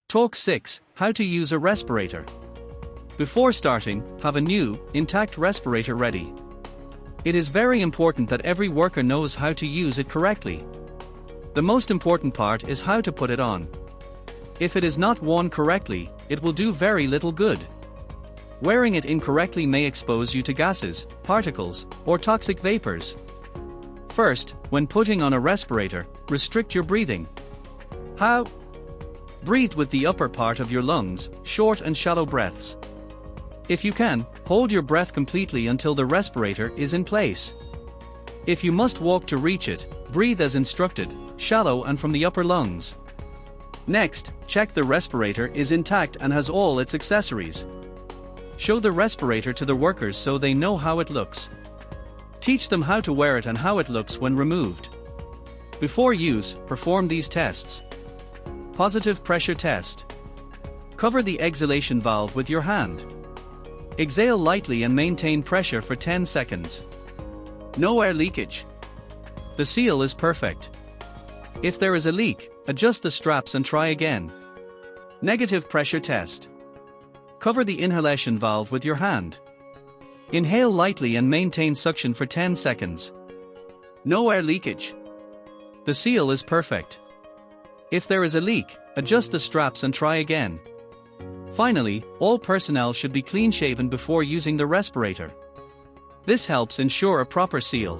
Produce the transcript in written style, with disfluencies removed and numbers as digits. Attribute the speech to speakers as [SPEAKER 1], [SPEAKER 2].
[SPEAKER 1] Talk 6, How to use a respirator. Before starting, have a new, intact respirator ready. It is very important that every worker knows how to use it correctly. The most important part is how to put it on. If it is not worn correctly, it will do very little good. Wearing it incorrectly may expose you to gases, particles, or toxic vapors. First, when putting on a respirator, restrict your breathing. How? Breathe with the upper part of your lungs, short and shallow breaths. If you can, hold your breath completely until the respirator is in place. If you must walk to reach it, breathe as instructed, shallow and from the upper lungs. Next, check the respirator is intact and has all its accessories. Show the respirator to the workers so they know how it looks. Teach them how to wear it and how it looks when removed. Before use, perform these tests. Positive pressure test. Cover the exhalation valve with your hand. Exhale lightly and maintain pressure for 10 seconds. No air leakage. The seal is perfect. If there is a leak, adjust the straps and try again. Negative pressure test. Cover the inhalation valve with your hand. Inhale lightly and maintain suction for 10 seconds. No air leakage. The seal is perfect. If there is a leak, adjust the straps and try again. Finally, all personnel should be clean-shaven before using the respirator. This helps ensure a proper seal.